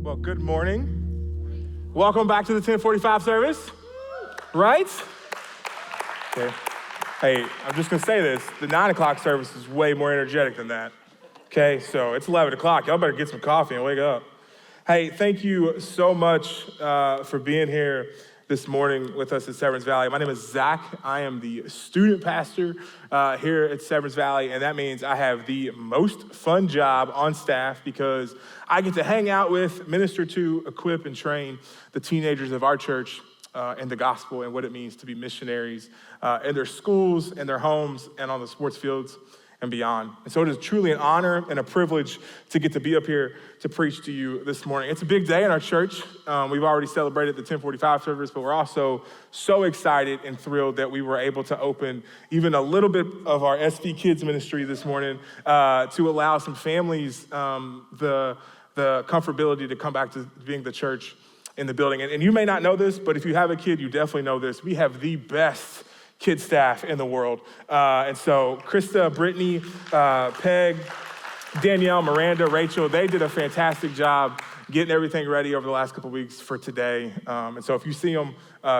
Well, good morning. Welcome back to the 1045 service, right? Okay. Hey, I'm just gonna say this, the 9 o'clock service is way more energetic than that. Okay, so it's 11 o'clock. Y'all better get some coffee and wake up. Hey, thank you so much for being here this morning with us at Severn Valley. My name is Zach. I am the student pastor here at Severn Valley, and that means I have the most fun job on staff because I get to hang out with, minister to, equip, and train the teenagers of our church in the gospel and what it means to be missionaries in their schools, in their homes, and on the sports fields and beyond. And so it is truly an honor and a privilege to get to be up here to preach to you this morning. It's a big day in our church. We've already celebrated the 1045 service, but we're also so excited and thrilled that we were able to open even a little bit of our SV Kids ministry this morning to allow some families the comfortability to come back to being the church in the building. And you may not know this, but if you have a kid, you definitely know this. We have the best kid staff in the world. And so Krista, Brittany, Peg, Danielle, Miranda, Rachel, they did a fantastic job getting everything ready over the last couple of weeks for today. And so if you see them,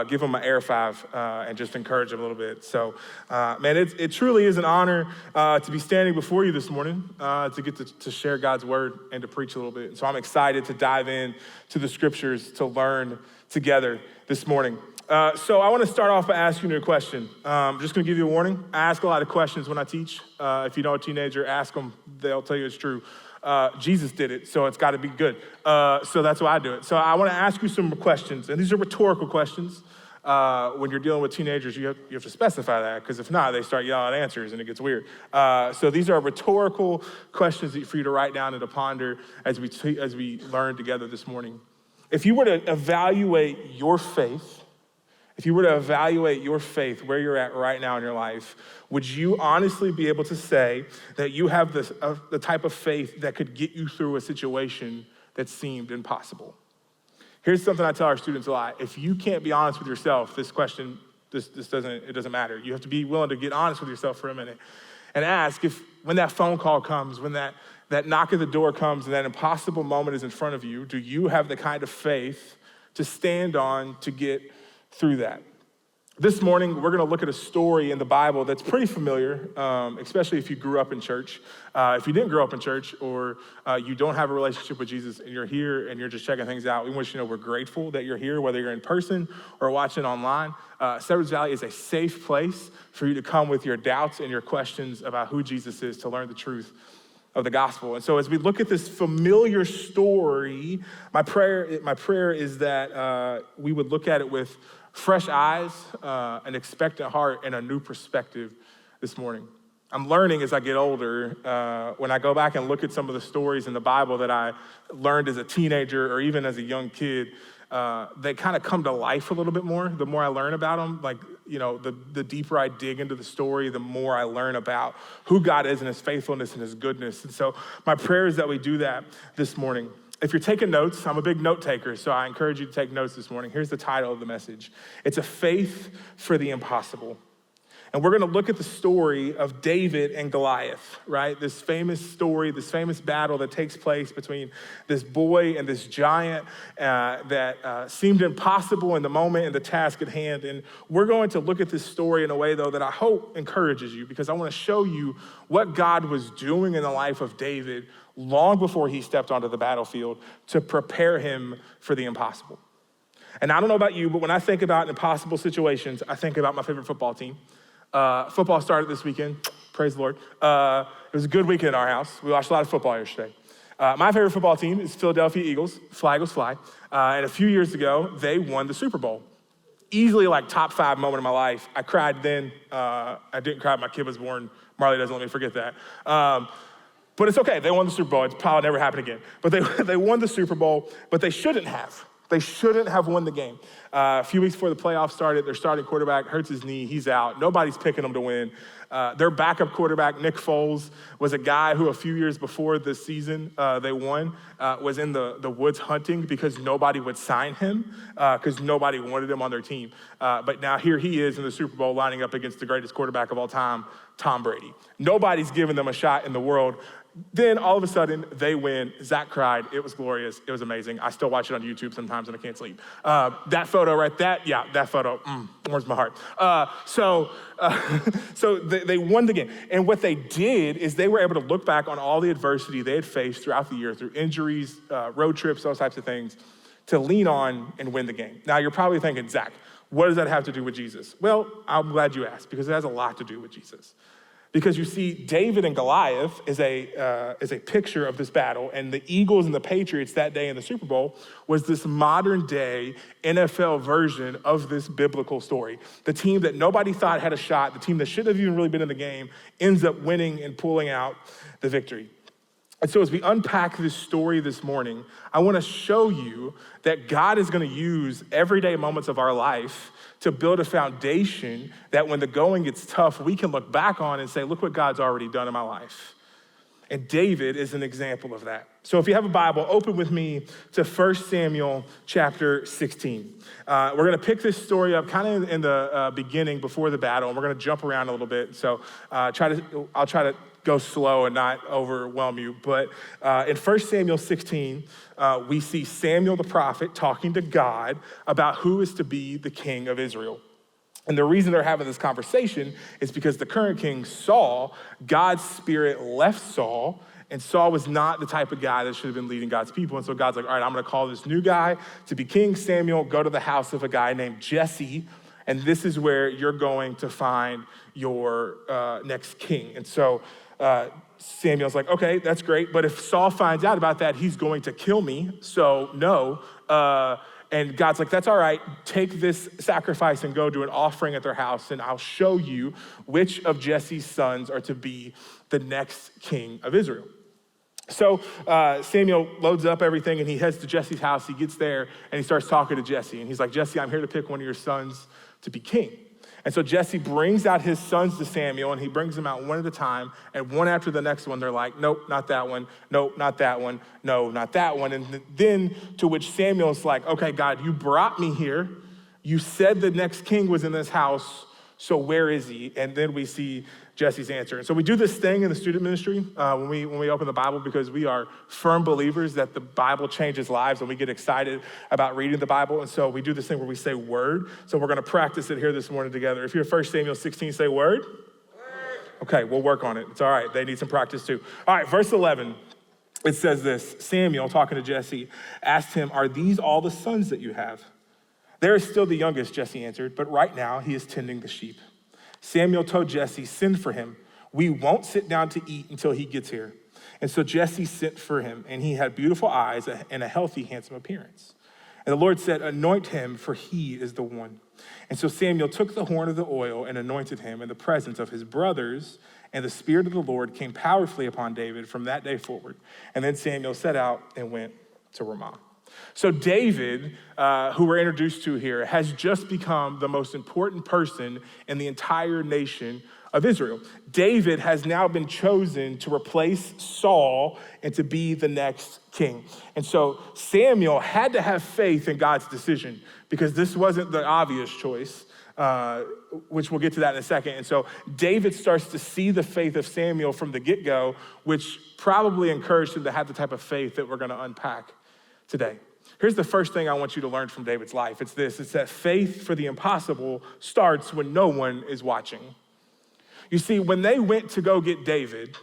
give them an air five and just encourage them a little bit. So, man, it truly is an honor to be standing before you this morning, to get to share God's word and to preach a little bit. And so I'm excited to dive in to the scriptures to learn together this morning. So I want to start off by asking you a question. I'm just going to give you a warning. I ask a lot of questions when I teach. If you know a teenager, ask them. They'll tell you it's true. Jesus did it, so it's got to be good. So that's why I do it. So I want to ask you some questions, and these are rhetorical questions. When you're dealing with teenagers, you have to specify that, because if not, they start yelling answers, and it gets weird. So these are rhetorical questions for you to write down and to ponder as we learn together this morning. If you were to evaluate your faith, where you're at right now in your life, would you honestly be able to say that you have the type of faith that could get you through a situation that seemed impossible? Here's something I tell our students a lot. If you can't be honest with yourself, this doesn't matter. You have to be willing to get honest with yourself for a minute and ask if when that phone call comes, when that knock at the door comes and that impossible moment is in front of you, do you have the kind of faith to stand on to get through that? This morning, we're gonna look at a story in the Bible that's pretty familiar, especially if you grew up in church. If you didn't grow up in church or you don't have a relationship with Jesus and you're here and you're just checking things out, we want you to know we're grateful that you're here, whether you're in person or watching online. Severn Valley is a safe place for you to come with your doubts and your questions about who Jesus is to learn the truth of the gospel. And so as we look at this familiar story, my prayer is that we would look at it with fresh eyes, an expectant heart, and a new perspective this morning. I'm learning as I get older, when I go back and look at some of the stories in the Bible that I learned as a teenager or even as a young kid, they kind of come to life a little bit more the more I learn about them. Like, you know, the deeper I dig into the story, the more I learn about who God is and his faithfulness and his goodness. And so my prayer is that we do that this morning. If you're taking notes, I'm a big note taker, so I encourage you to take notes this morning. Here's the title of the message. It's a faith for the impossible. And we're gonna look at the story of David and Goliath, right? This famous story, this famous battle that takes place between this boy and this giant that seemed impossible in the moment and the task at hand. And we're going to look at this story in a way, though, that I hope encourages you, because I wanna show you what God was doing in the life of David long before he stepped onto the battlefield to prepare him for the impossible. And I don't know about you, but when I think about impossible situations, I think about my favorite football team. Football started this weekend, praise the Lord. It was a good weekend in our house. We watched a lot of football yesterday. My favorite football team is Philadelphia Eagles, Fly Eagles Fly. And a few years ago, they won the Super Bowl. Easily like top 5 moment of my life. I cried then. I didn't cry when my kid was born. Marley doesn't let me forget that. But it's okay, they won the Super Bowl. It's probably never happen again. But they won the Super Bowl, but they shouldn't have. They shouldn't have won the game. A few weeks before the playoffs started, their starting quarterback hurts his knee, he's out. Nobody's picking him to win. Their backup quarterback, Nick Foles, was a guy who a few years before the season they won, was in the woods hunting because nobody would sign him, because nobody wanted him on their team. But now here he is in the Super Bowl lining up against the greatest quarterback of all time, Tom Brady. Nobody's giving them a shot in the world. Then all of a sudden, they win. Zach cried. It was glorious. It was amazing. I still watch it on YouTube sometimes when I can't sleep. That photo right, that photo, warms my heart. So they won the game. And what they did is they were able to look back on all the adversity they had faced throughout the year, through injuries, road trips, those types of things, to lean on and win the game. Now, you're probably thinking, Zach, what does that have to do with Jesus? Well, I'm glad you asked, because it has a lot to do with Jesus. Because you see, David and Goliath is a picture of this battle, and the Eagles and the Patriots that day in the Super Bowl was this modern day NFL version of this biblical story. The team that nobody thought had a shot, the team that shouldn't have even really been in the game, ends up winning and pulling out the victory. And so as we unpack this story this morning, I want to show you that God is going to use everyday moments of our life to build a foundation that when the going gets tough, we can look back on and say, look what God's already done in my life. And David is an example of that. So if you have a Bible, open with me to 1 Samuel chapter 16. We're going to pick this story up kind of in the beginning before the battle, and we're going to jump around a little bit. So I'll try to go slow and not overwhelm you. But in 1 Samuel 16, we see Samuel the prophet talking to God about who is to be the king of Israel. And the reason they're having this conversation is because the current king, Saul, God's spirit left Saul, and Saul was not the type of guy that should have been leading God's people. And so God's like, all right, I'm gonna call this new guy to be king. Samuel, go to the house of a guy named Jesse, and this is where you're going to find your next king. And so Samuel's like, okay, that's great, but if Saul finds out about that, he's going to kill me, so no. And God's like, that's all right, take this sacrifice and go do an offering at their house, and I'll show you which of Jesse's sons are to be the next king of Israel. So Samuel loads up everything, and he heads to Jesse's house. He gets there, and he starts talking to Jesse, and he's like, Jesse, I'm here to pick one of your sons to be king. And so Jesse brings out his sons to Samuel, and he brings them out one at a time, and one after the next one, they're like, nope, not that one, nope, not that one, no, not that one. And then to which Samuel's like, okay, God, you brought me here. You said the next king was in this house, so where is he? And then we see Jesse's answer. And so we do this thing in the student ministry when we open the Bible, because we are firm believers that the Bible changes lives, and we get excited about reading the Bible. And so we do this thing where we say word. So we're going to practice it here this morning together. If you're 1 Samuel 16, say word. Word. Okay, we'll work on it. It's all right. They need some practice too. All right, verse 11. It says this: Samuel, talking to Jesse, asked him, are these all the sons that you have? There is still the youngest, Jesse answered, but right now he is tending the sheep. Samuel told Jesse, send for him. We won't sit down to eat until he gets here. And so Jesse sent for him, and he had beautiful eyes and a healthy, handsome appearance. And the Lord said, anoint him, for he is the one. And so Samuel took the horn of the oil and anointed him in the presence of his brothers, and the Spirit of the Lord came powerfully upon David from that day forward. And then Samuel set out and went to Ramah. So David, who we're introduced to here, has just become the most important person in the entire nation of Israel. David has now been chosen to replace Saul and to be the next king. And so Samuel had to have faith in God's decision, because this wasn't the obvious choice, which we'll get to that in a second. And so David starts to see the faith of Samuel from the get-go, which probably encouraged him to have the type of faith that we're going to unpack today. Here's the first thing I want you to learn from David's life. It's this: it's that faith for the impossible starts when no one is watching. You see, when they went to go get David,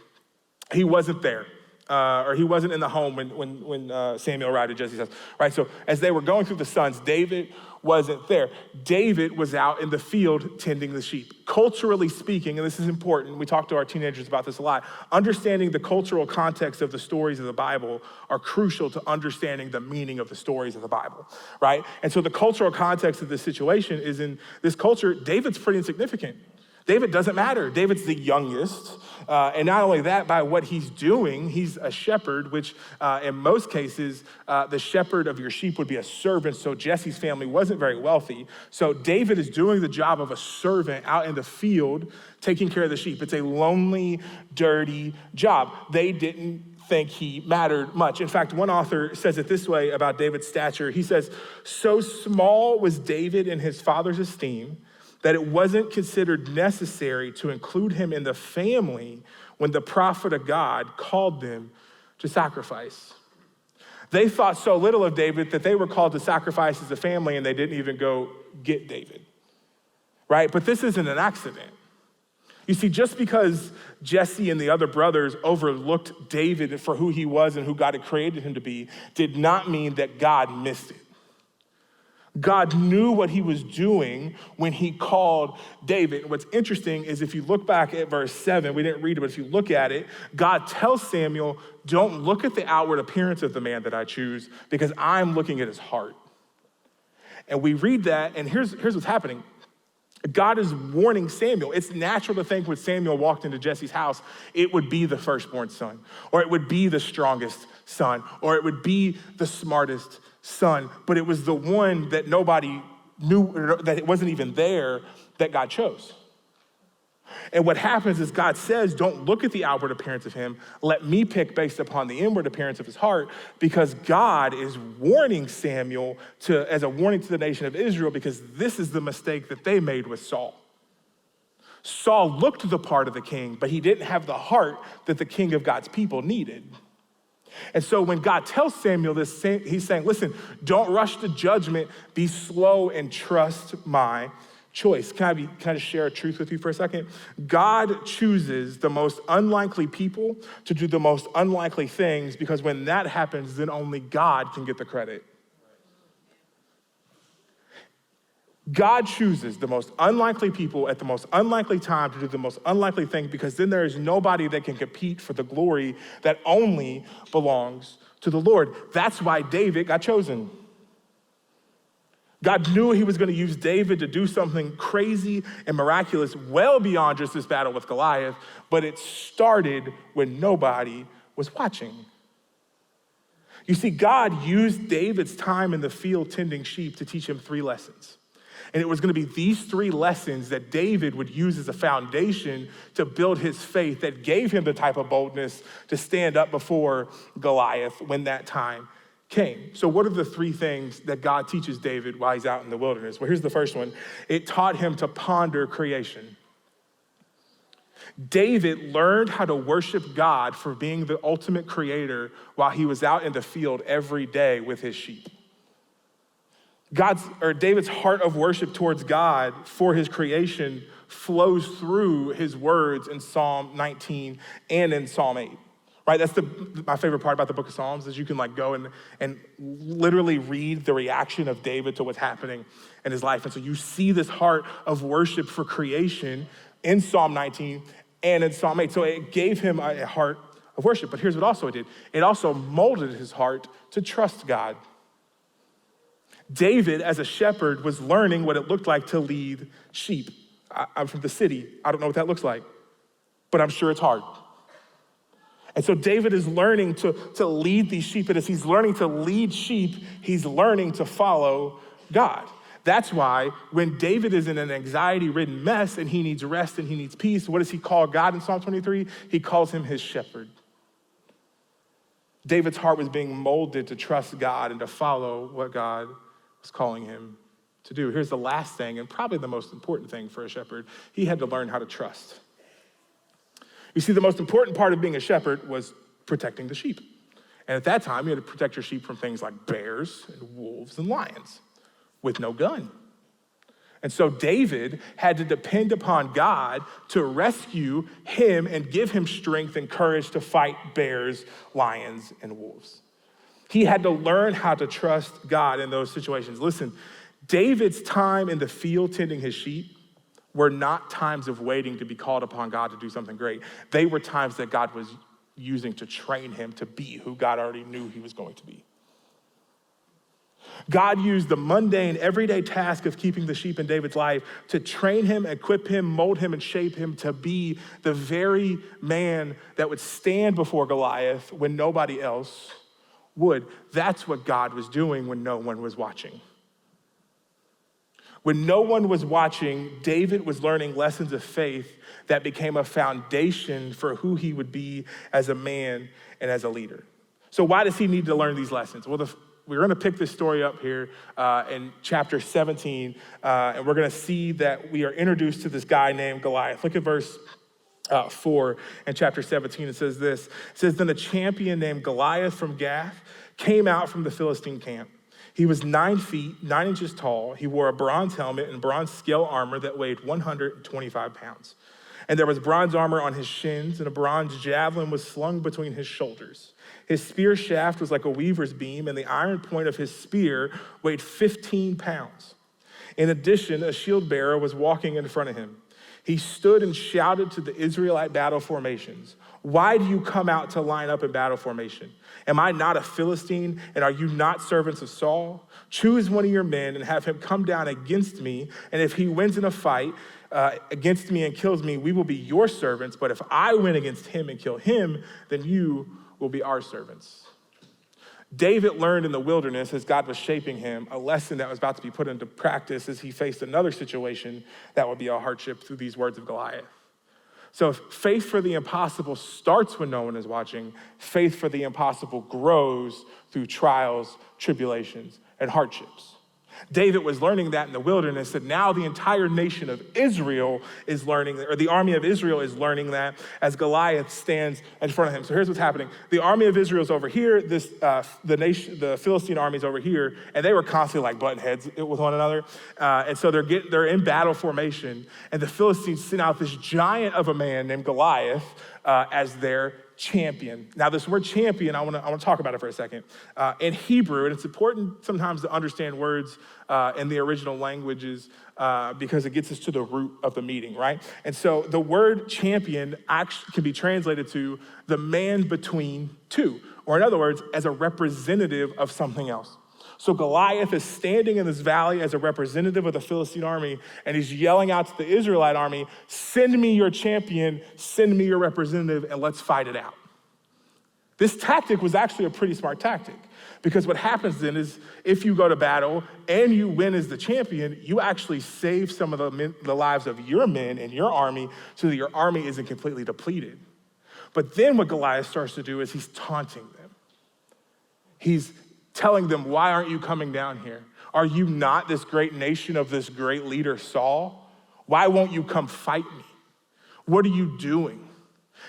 he wasn't there. Or he wasn't in the home when Samuel arrived at Jesse's house, right? So as they were going through the sons, David wasn't there. David was out in the field tending the sheep. Culturally speaking, and this is important, we talk to our teenagers about this a lot, understanding the cultural context of the stories of the Bible are crucial to understanding the meaning of the stories of the Bible, right? And so the cultural context of this situation is, in this culture, David's pretty insignificant. David doesn't matter. David's the youngest. And not only that, by what he's doing, he's a shepherd, which in most cases, the shepherd of your sheep would be a servant. So Jesse's family wasn't very wealthy. So David is doing the job of a servant out in the field, taking care of the sheep. It's a lonely, dirty job. They didn't think he mattered much. In fact, one author says it this way about David's stature. He says, so small was David in his father's esteem that it wasn't considered necessary to include him in the family when the prophet of God called them to sacrifice. They thought so little of David that they were called to sacrifice as a family and they didn't even go get David, right? But this isn't an accident. You see, just because Jesse and the other brothers overlooked David for who he was and who God had created him to be did not mean that God missed it. God knew what he was doing when he called David. And what's interesting is if you look back at verse 7, we didn't read it, but if you look at it, God tells Samuel, don't look at the outward appearance of the man that I choose because I'm looking at his heart. And we read that, and here's what's happening. God is warning Samuel. It's natural to think when Samuel walked into Jesse's house, it would be the firstborn son, or it would be the strongest son, or it would be the smartest son. But it was the one that nobody knew, that it wasn't even there, that God chose. And what happens is God says, don't look at the outward appearance of him. Let me pick based upon the inward appearance of his heart, because God is warning Samuel as a warning to the nation of Israel, because this is the mistake that they made with Saul. Saul looked the part of the king, but he didn't have the heart that the king of God's people needed. And so when God tells Samuel this, he's saying, listen, don't rush to judgment, be slow and trust my choice. Can I just share a truth with you for a second? God chooses the most unlikely people to do the most unlikely things, because when that happens, then only God can get the credit. God chooses the most unlikely people at the most unlikely time to do the most unlikely thing, because then there is nobody that can compete for the glory that only belongs to the Lord. That's why David got chosen. God knew he was going to use David to do something crazy and miraculous well beyond just this battle with Goliath, but it started when nobody was watching. You see, God used David's time in the field tending sheep to teach him 3 lessons. And it was going to be these 3 lessons that David would use as a foundation to build his faith that gave him the type of boldness to stand up before Goliath when that time came. So what are the 3 things that God teaches David while he's out in the wilderness? Well, here's the first one. It taught him to ponder creation. David learned how to worship God for being the ultimate creator while he was out in the field every day with his sheep. David's heart of worship towards God for his creation flows through his words in Psalm 19 and in Psalm 8. Right, that's my favorite part about the book of Psalms, is you can go and literally read the reaction of David to what's happening in his life. And so you see this heart of worship for creation in Psalm 19 and in Psalm 8. So it gave him a heart of worship. But here's what also it did. It also molded his heart to trust God. David, as a shepherd, was learning what it looked like to lead sheep. I'm from the city. I don't know what that looks like, but I'm sure it's hard. And so David is learning to lead these sheep, and as he's learning to lead sheep, he's learning to follow God. That's why when David is in an anxiety-ridden mess and he needs rest and he needs peace, what does he call God in Psalm 23? He calls him his shepherd. David's heart was being molded to trust God and to follow what God was calling him to do. Here's the last thing, and probably the most important thing for a shepherd. He had to learn how to trust. You see, the most important part of being a shepherd was protecting the sheep. And at that time, you had to protect your sheep from things like bears and wolves and lions with no gun. And so David had to depend upon God to rescue him and give him strength and courage to fight bears, lions, and wolves. He had to learn how to trust God in those situations. Listen, David's time in the field tending his sheep were not times of waiting to be called upon God to do something great. They were times that God was using to train him to be who God already knew he was going to be. God used the mundane, everyday task of keeping the sheep in David's life to train him, equip him, mold him, and shape him to be the very man that would stand before Goliath when nobody else would. That's what God was doing when no one was watching. When no one was watching, David was learning lessons of faith that became a foundation for who he would be as a man and as a leader. So why does he need to learn these lessons? Well, we're going to pick this story up here in chapter 17, and we're going to see that we are introduced to this guy named Goliath. Look at verse 4 and chapter 17, it says this. It says, then a champion named Goliath from Gath came out from the Philistine camp. He was 9 feet, 9 inches tall. He wore a bronze helmet and bronze scale armor that weighed 125 pounds. And there was bronze armor on his shins, and a bronze javelin was slung between his shoulders. His spear shaft was like a weaver's beam, and the iron point of his spear weighed 15 pounds. In addition, a shield bearer was walking in front of him. He stood and shouted to the Israelite battle formations, why do you come out to line up in battle formation? Am I not a Philistine, and are you not servants of Saul? Choose one of your men and have him come down against me, and if he wins in a fight against me and kills me, we will be your servants, but if I win against him and kill him, then you will be our servants. David learned in the wilderness, as God was shaping him, a lesson that was about to be put into practice as he faced another situation that would be a hardship through these words of Goliath. So if faith for the impossible starts when no one is watching, faith for the impossible grows through trials, tribulations, and hardships. David was learning that in the wilderness, and now the entire nation of Israel is learning, or the army of Israel is learning that as Goliath stands in front of him. So here's what's happening. The army of Israel is over here, the Philistine army is over here, and they were constantly like butting heads with one another. And so they're in battle formation, and the Philistines send out this giant of a man named Goliath as their champion. Now, this word champion, I want to talk about it for a second. In Hebrew, and it's important sometimes to understand words in the original languages because it gets us to the root of the meaning, right? And so the word champion actually can be translated to the man between two, or in other words, as a representative of something else. So Goliath is standing in this valley as a representative of the Philistine army, and he's yelling out to the Israelite army, send me your champion, send me your representative, and let's fight it out. This tactic was actually a pretty smart tactic, because what happens then is if you go to battle and you win as the champion, you actually save some of the lives of your men and your army so that your army isn't completely depleted. But then what Goliath starts to do is he's taunting them. He's telling them, why aren't you coming down here? Are you not this great nation of this great leader, Saul? Why won't you come fight me? What are you doing?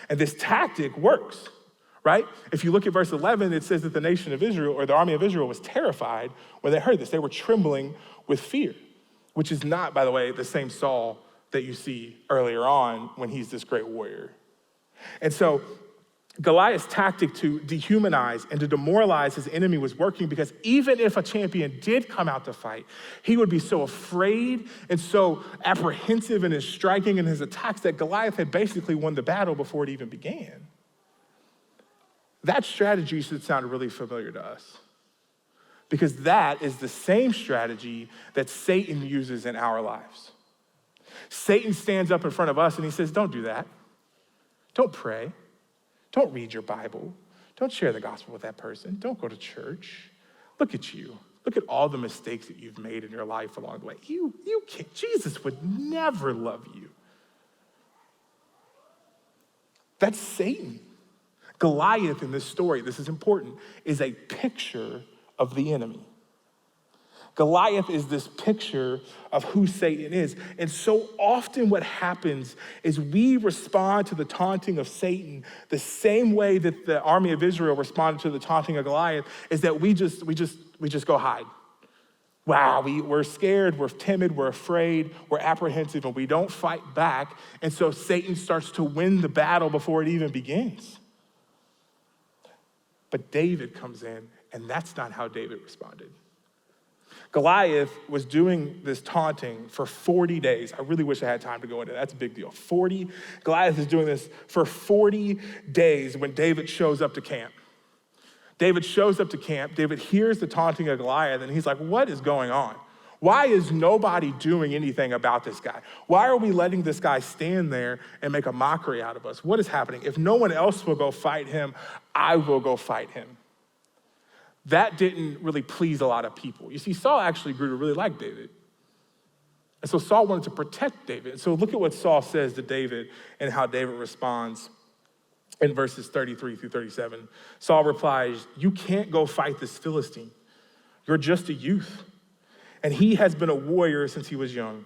And this tactic works, right? If you look at verse 11, it says that the nation of Israel, or the army of Israel, was terrified when they heard this. They were trembling with fear, which is not, by the way, the same Saul that you see earlier on when he's this great warrior. And so Goliath's tactic to dehumanize and to demoralize his enemy was working, because even if a champion did come out to fight, he would be so afraid and so apprehensive in his striking and his attacks that Goliath had basically won the battle before it even began. That strategy should sound really familiar to us, because that is the same strategy that Satan uses in our lives. Satan stands up in front of us and he says, don't do that. Don't pray. Don't read your Bible. Don't share the gospel with that person. Don't go to church. Look at you. Look at all the mistakes that you've made in your life along the way. You can't, Jesus would never love you. That's Satan. Goliath in this story, this is important, is a picture of the enemy. Goliath is this picture of who Satan is. And so often what happens is we respond to the taunting of Satan the same way that the army of Israel responded to the taunting of Goliath, is that we just go hide. Wow, we're scared, we're timid, we're afraid, we're apprehensive, and we don't fight back. And so Satan starts to win the battle before it even begins. But David comes in, and that's not how David responded. Goliath was doing this taunting for 40 days. I really wish I had time to go into that. That's a big deal. Goliath is doing this for 40 days when David shows up to camp. David shows up to camp. David hears the taunting of Goliath, and he's like, what is going on? Why is nobody doing anything about this guy? Why are we letting this guy stand there and make a mockery out of us? What is happening? If no one else will go fight him, I will go fight him. That didn't really please a lot of people. You see, Saul actually grew to really like David. And so Saul wanted to protect David. So look at what Saul says to David and how David responds in verses 33 through 37. Saul replies, you can't go fight this Philistine. You're just a youth. And he has been a warrior since he was young.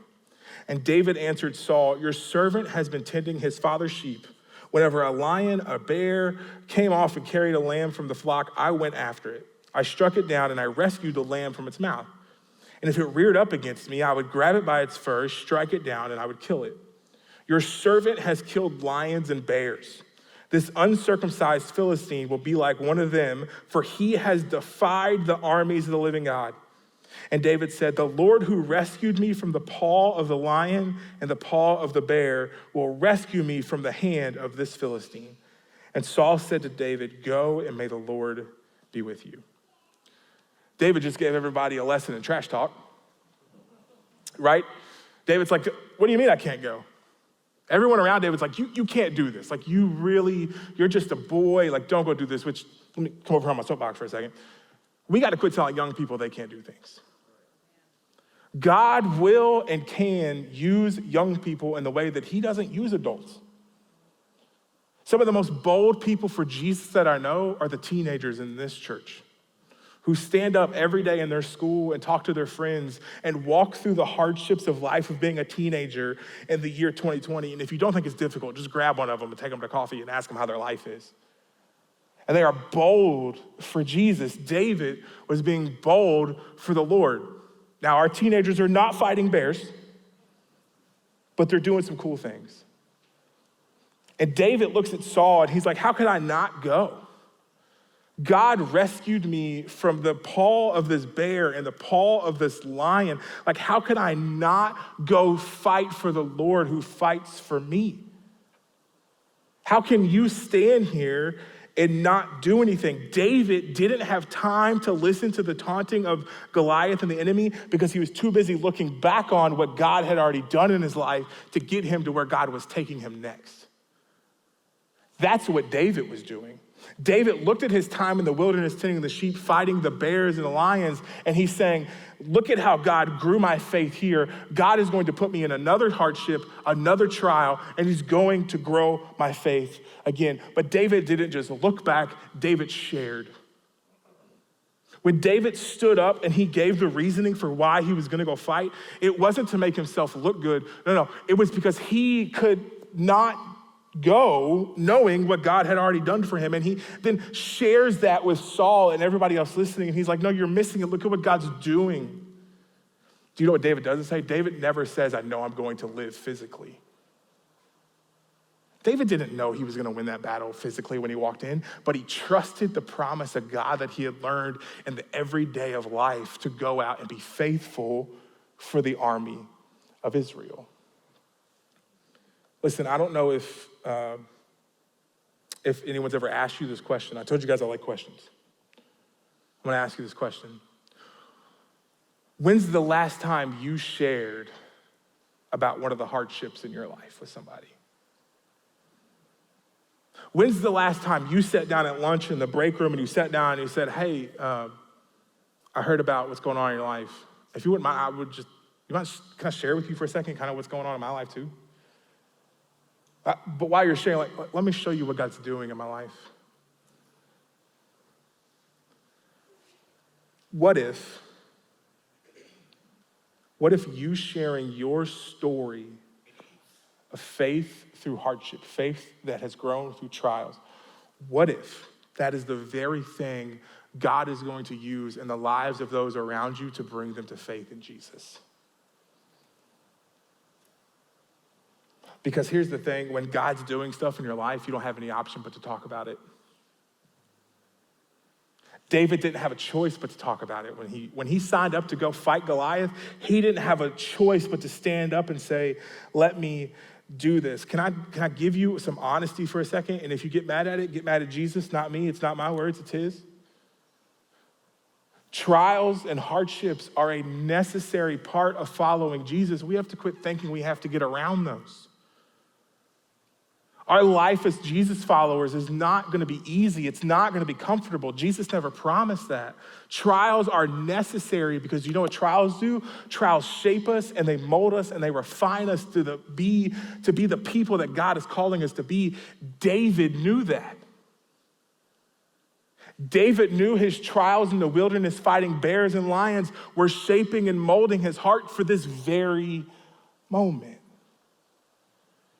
And David answered Saul, your servant has been tending his father's sheep. Whenever a lion, a bear came off and carried a lamb from the flock, I went after it. I struck it down and I rescued the lamb from its mouth. And if it reared up against me, I would grab it by its fur, strike it down, and I would kill it. Your servant has killed lions and bears. This uncircumcised Philistine will be like one of them, for he has defied the armies of the living God. And David said, the Lord who rescued me from the paw of the lion and the paw of the bear will rescue me from the hand of this Philistine. And Saul said to David, go and may the Lord be with you. David just gave everybody a lesson in trash talk, right? David's like, what do you mean I can't go? Everyone around David's like, you can't do this. Like, you're just a boy. Like, don't go do this, which, let me come over on my soapbox for a second. We got to quit telling young people they can't do things. God will and can use young people in the way that he doesn't use adults. Some of the most bold people for Jesus that I know are the teenagers in this church who stand up every day in their school and talk to their friends and walk through the hardships of life of being a teenager in the year 2020. And if you don't think it's difficult, just grab one of them and take them to coffee and ask them how their life is. And they are bold for Jesus. David was being bold for the Lord. Now, our teenagers are not fighting bears, but they're doing some cool things. And David looks at Saul and he's like, how could I not go? God rescued me from the paw of this bear and the paw of this lion. Like, how could I not go fight for the Lord who fights for me? How can you stand here and not do anything? David didn't have time to listen to the taunting of Goliath and the enemy because he was too busy looking back on what God had already done in his life to get him to where God was taking him next. That's what David was doing. David looked at his time in the wilderness tending the sheep, fighting the bears and the lions, and he's saying, look at how God grew my faith here. God is going to put me in another hardship, another trial, and he's going to grow my faith again. But David didn't just look back, David shared. When David stood up and he gave the reasoning for why he was gonna go fight, it wasn't to make himself look good. No, it was because he could not go knowing what God had already done for him. And he then shares that with Saul and everybody else listening. And he's like, no, you're missing it. Look at what God's doing. Do you know what David doesn't say? David never says, I know I'm going to live physically. David didn't know he was going to win that battle physically when he walked in, but he trusted the promise of God that he had learned in the everyday of life to go out and be faithful for the army of Israel. Listen, I don't know if anyone's ever asked you this question. I told you guys I like questions. I'm gonna ask you this question. When's the last time you shared about one of the hardships in your life with somebody? When's the last time you sat down at lunch in the break room and you sat down and you said, hey, I heard about what's going on in your life. If you wouldn't mind, can I share with you for a second kind of what's going on in my life too? But while you're sharing, let me show you what God's doing in my life. What if you sharing your story of faith through hardship, faith that has grown through trials, what if that is the very thing God is going to use in the lives of those around you to bring them to faith in Jesus? Because here's the thing, when God's doing stuff in your life, you don't have any option but to talk about it. David didn't have a choice but to talk about it. When he signed up to go fight Goliath, he didn't have a choice but to stand up and say, let me do this. Can I give you some honesty for a second? And if you get mad at it, get mad at Jesus, not me. It's not my words, it's his. Trials and hardships are a necessary part of following Jesus. We have to quit thinking we have to get around those. Our life as Jesus followers is not gonna be easy. It's not gonna be comfortable. Jesus never promised that. Trials are necessary because you know what trials do? Trials shape us and they mold us and they refine us to be the people that God is calling us to be. David knew that. David knew his trials in the wilderness fighting bears and lions were shaping and molding his heart for this very moment.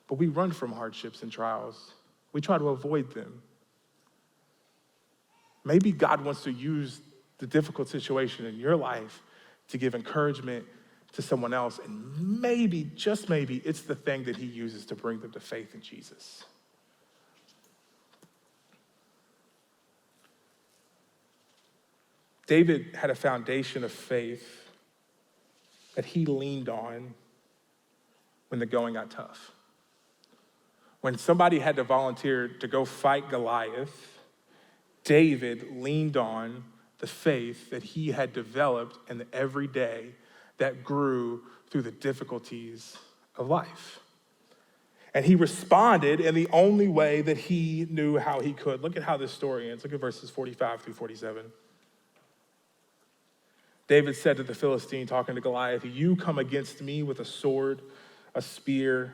But we run from hardships and trials. We try to avoid them. Maybe God wants to use the difficult situation in your life to give encouragement to someone else, and maybe, just maybe, it's the thing that he uses to bring them to faith in Jesus. David had a foundation of faith that he leaned on when the going got tough. When somebody had to volunteer to go fight Goliath, David leaned on the faith that he had developed in the everyday that grew through the difficulties of life. And he responded in the only way that he knew how he could. Look at how this story ends. Look at verses 45 through 47. David said to the Philistine, talking to Goliath, "You come against me with a sword, a spear,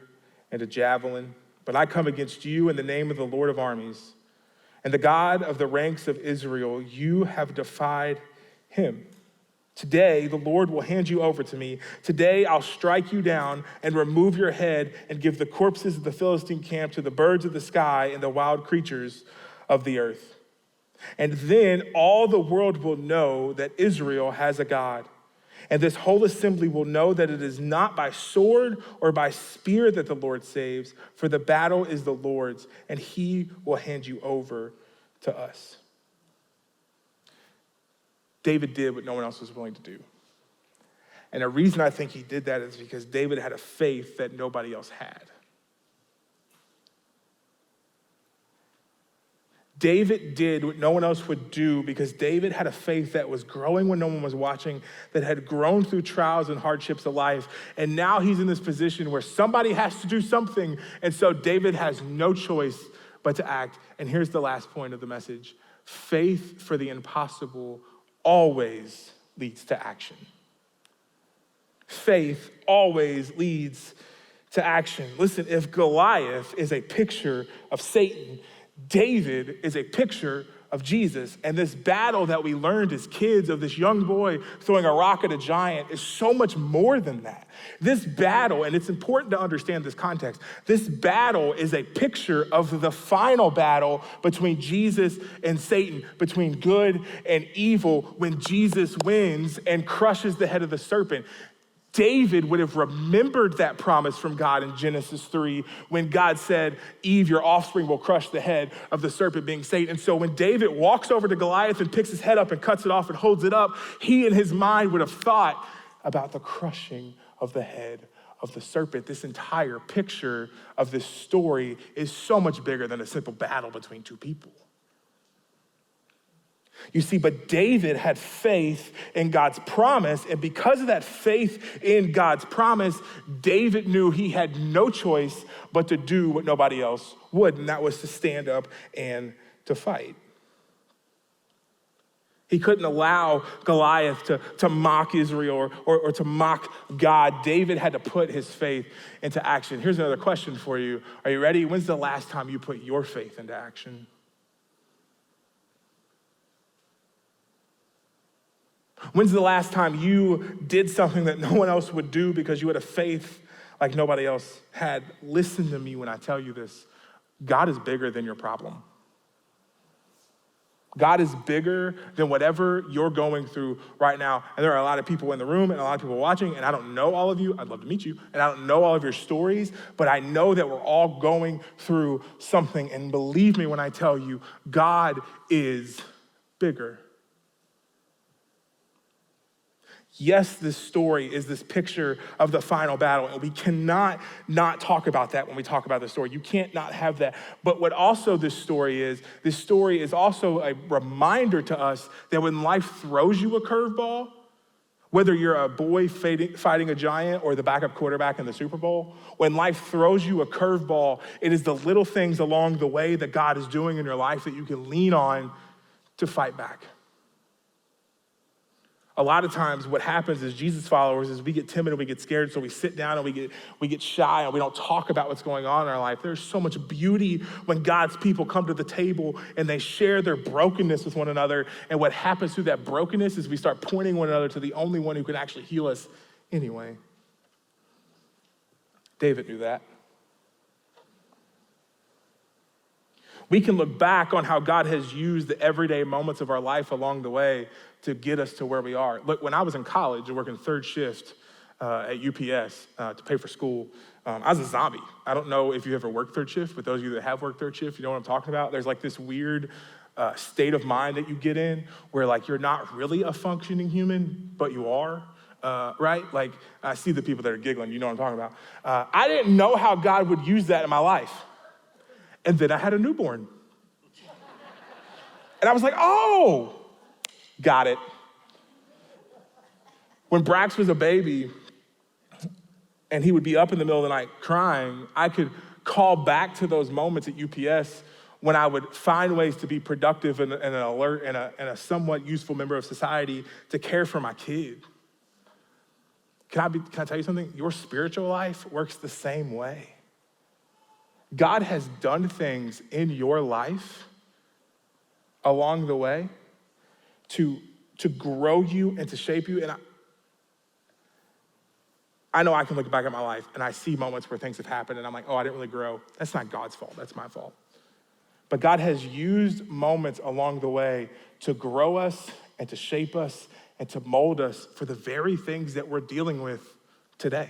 and a javelin, but I come against you in the name of the Lord of armies, and the God of the ranks of Israel. You have defied him. Today, the Lord will hand you over to me. Today, I'll strike you down and remove your head and give the corpses of the Philistine camp to the birds of the sky and the wild creatures of the earth. And then all the world will know that Israel has a God. And this whole assembly will know that it is not by sword or by spear that the Lord saves, for the battle is the Lord's, and he will hand you over to us." David did what no one else was willing to do. And the reason I think he did that is because David had a faith that nobody else had. David did what no one else would do because David had a faith that was growing when no one was watching, that had grown through trials and hardships of life. And now he's in this position where somebody has to do something. And so David has no choice but to act. And here's the last point of the message. Faith for the impossible always leads to action. Faith always leads to action. Listen, if Goliath is a picture of Satan, David is a picture of Jesus. And this battle that we learned as kids of this young boy throwing a rock at a giant is so much more than that. This battle, and it's important to understand this context, this battle is a picture of the final battle between Jesus and Satan, between good and evil, when Jesus wins and crushes the head of the serpent. David would have remembered that promise from God in Genesis 3 when God said, "Eve, your offspring will crush the head of the serpent," being Satan. And so when David walks over to Goliath and picks his head up and cuts it off and holds it up, he in his mind would have thought about the crushing of the head of the serpent. This entire picture of this story is so much bigger than a simple battle between two people. You see, but David had faith in God's promise, and because of that faith in God's promise, David knew he had no choice but to do what nobody else would, and that was to stand up and to fight. He couldn't allow Goliath to mock Israel or to mock God. David had to put his faith into action. Here's another question for you. Are you ready? When's the last time you put your faith into action? When's the last time you did something that no one else would do because you had a faith like nobody else had? Listen to me when I tell you this. God is bigger than your problem. God is bigger than whatever you're going through right now. And there are a lot of people in the room and a lot of people watching, and I don't know all of you. I'd love to meet you. And I don't know all of your stories, but I know that we're all going through something. And believe me when I tell you, God is bigger. Yes, this story is this picture of the final battle, and we cannot not talk about that when we talk about the story. You can't not have that. But what also this story is also a reminder to us that when life throws you a curveball, whether you're a boy fighting a giant or the backup quarterback in the Super Bowl, when life throws you a curveball, it is the little things along the way that God is doing in your life that you can lean on to fight back. A lot of times what happens as Jesus followers is we get timid and we get scared, so we sit down and we get shy and we don't talk about what's going on in our life. There's so much beauty when God's people come to the table and they share their brokenness with one another. And what happens through that brokenness is we start pointing one another to the only one who can actually heal us anyway. David knew that. We can look back on how God has used the everyday moments of our life along the way to get us to where we are. Look, when I was in college and working third shift at UPS to pay for school, I was a zombie. I don't know if you ever worked third shift, but those of you that have worked third shift, you know what I'm talking about. There's like this weird state of mind that you get in where like you're not really a functioning human, but you are. Right? Like, I see the people that are giggling, you know what I'm talking about. I didn't know how God would use that in my life. And then I had a newborn. And I was like, oh, got it. When Brax was a baby and he would be up in the middle of the night crying, I could call back to those moments at UPS when I would find ways to be productive and an alert and a somewhat useful member of society to care for my kid. Can I tell you something? Your spiritual life works the same way. God has done things in your life along the way to grow you and to shape you. And I know I can look back at my life and I see moments where things have happened and I'm like, oh, I didn't really grow. That's not God's fault, that's my fault. But God has used moments along the way to grow us and to shape us and to mold us for the very things that we're dealing with today.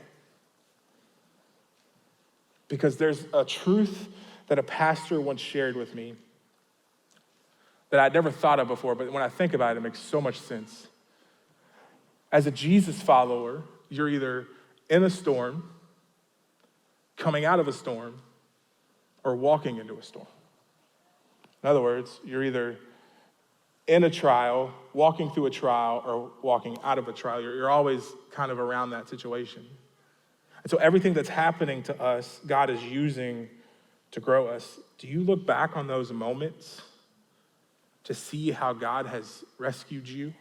Because there's a truth that a pastor once shared with me that I'd never thought of before, but when I think about it, it makes so much sense. As a Jesus follower, you're either in a storm, coming out of a storm, or walking into a storm. In other words, you're either in a trial, walking through a trial, or walking out of a trial. You're always kind of around that situation. And so everything that's happening to us, God is using to grow us. Do you look back on those moments to see how God has rescued you?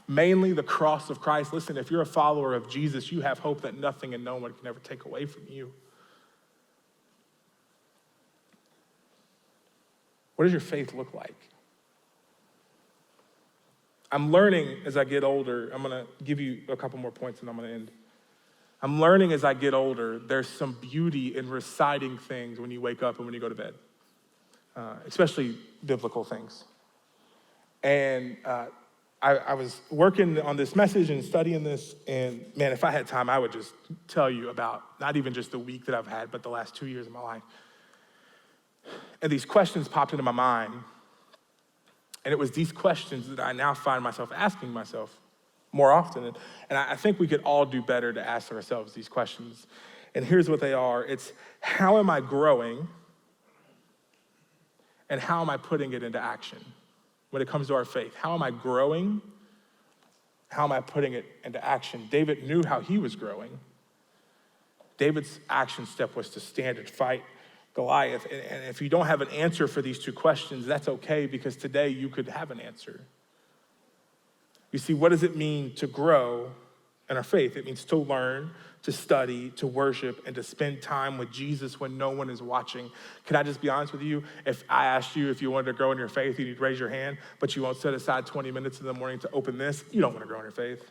Mainly the cross of Christ. Listen, if you're a follower of Jesus, you have hope that nothing and no one can ever take away from you. What does your faith look like? I'm learning as I get older. I'm going to give you a couple more points and I'm going to end. I'm learning as I get older, there's some beauty in reciting things when you wake up and when you go to bed, especially biblical things. And I was working on this message and studying this, and man, if I had time, I would just tell you about not even just the week that I've had, but the last 2 years of my life. And these questions popped into my mind, and it was these questions that I now find myself asking myself more often. And I think we could all do better to ask ourselves these questions. And here's what they are. It's, how am I growing? And how am I putting it into action? When it comes to our faith, how am I growing? How am I putting it into action? David knew how he was growing. David's action step was to stand and fight Goliath. And if you don't have an answer for these two questions, that's okay, because today you could have an answer. You see, what does it mean to grow in our faith? It means to learn, to study, to worship, and to spend time with Jesus when no one is watching. Can I just be honest with you? If I asked you if you wanted to grow in your faith, you'd raise your hand, but you won't set aside 20 minutes in the morning to open this, you don't want to grow in your faith.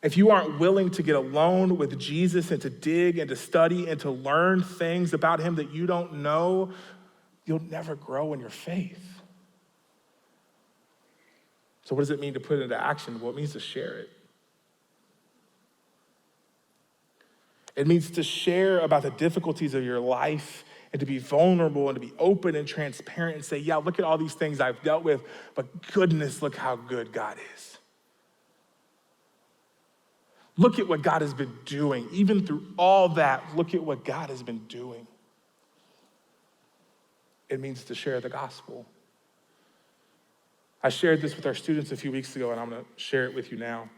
If you aren't willing to get alone with Jesus and to dig and to study and to learn things about him that you don't know, you'll never grow in your faith. So what does it mean to put it into action? Well, it means to share it. It means to share about the difficulties of your life and to be vulnerable and to be open and transparent and say, yeah, look at all these things I've dealt with, but goodness, look how good God is. Look at what God has been doing. Even through all that, look at what God has been doing. It means to share the gospel. I shared this with our students a few weeks ago, and I'm going to share it with you now.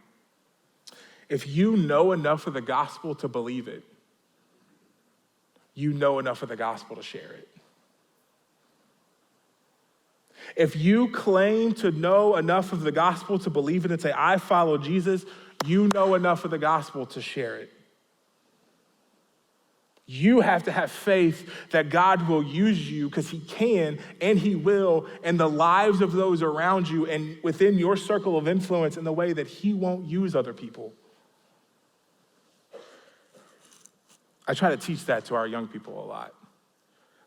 If you know enough of the gospel to believe it, you know enough of the gospel to share it. If you claim to know enough of the gospel to believe it and say, I follow Jesus, you know enough of the gospel to share it. You have to have faith that God will use you, because he can and he will, in the lives of those around you and within your circle of influence, in the way that he won't use other people. I try to teach that to our young people a lot,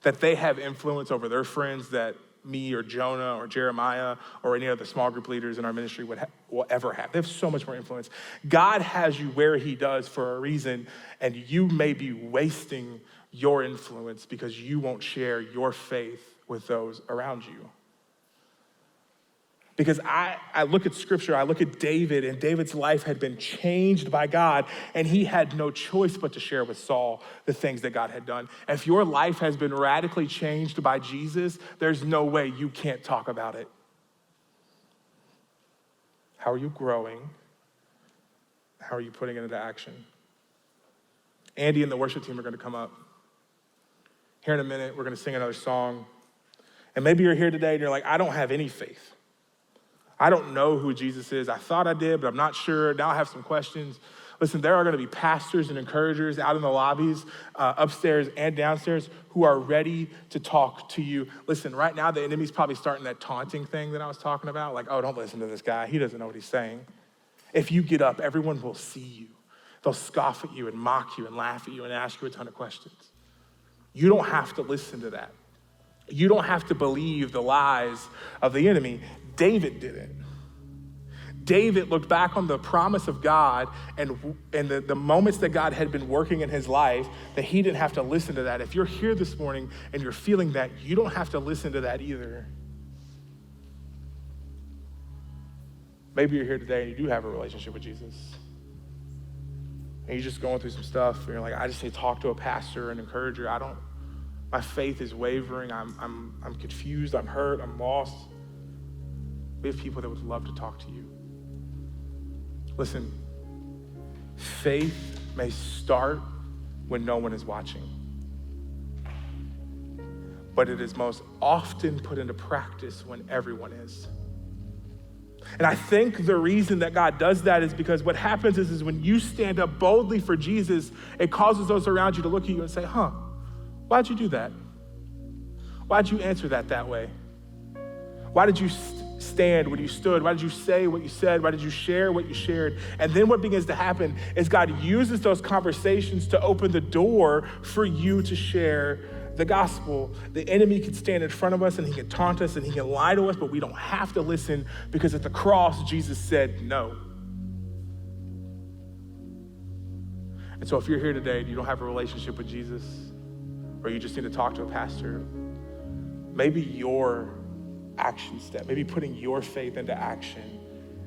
that they have influence over their friends that me or Jonah or Jeremiah or any other small group leaders in our ministry will ever have. They have so much more influence. God has you where he does for a reason, and you may be wasting your influence because you won't share your faith with those around you. Because I look at scripture, I look at David, and David's life had been changed by God, and he had no choice but to share with Saul the things that God had done. If your life has been radically changed by Jesus, there's no way you can't talk about it. How are you growing? How are you putting it into action? Andy and the worship team are going to come up. Here in a minute, we're going to sing another song. And maybe you're here today and you're like, I don't have any faith. I don't know who Jesus is. I thought I did, but I'm not sure. Now I have some questions. Listen, there are going to be pastors and encouragers out in the lobbies, upstairs and downstairs, who are ready to talk to you. Listen, right now the enemy's probably starting that taunting thing that I was talking about. Like, oh, don't listen to this guy. He doesn't know what he's saying. If you get up, everyone will see you. They'll scoff at you and mock you and laugh at you and ask you a ton of questions. You don't have to listen to that. You don't have to believe the lies of the enemy. David didn't. David looked back on the promise of God and the moments that God had been working in his life, that he didn't have to listen to that. If you're here this morning and you're feeling that, you don't have to listen to that either. Maybe you're here today and you do have a relationship with Jesus. And you're just going through some stuff and you're like, I just need to talk to a pastor and encourager. My faith is wavering. I'm confused. I'm hurt. I'm lost. We have people that would love to talk to you. Listen, faith may start when no one is watching, but it is most often put into practice when everyone is. And I think the reason that God does that is because what happens is when you stand up boldly for Jesus, it causes those around you to look at you and say, why'd you do that? Why'd you answer that way? Why did you stand when you stood? Why did you say what you said? Why did you share what you shared? And then what begins to happen is God uses those conversations to open the door for you to share the gospel. The enemy can stand in front of us and he can taunt us and he can lie to us, but we don't have to listen because at the cross, Jesus said no. And so if you're here today and you don't have a relationship with Jesus, or you just need to talk to a pastor, maybe your action step, maybe putting your faith into action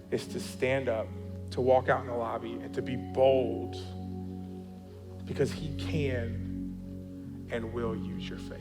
is to stand up, to walk out in the lobby and to be bold because he can and will use your faith.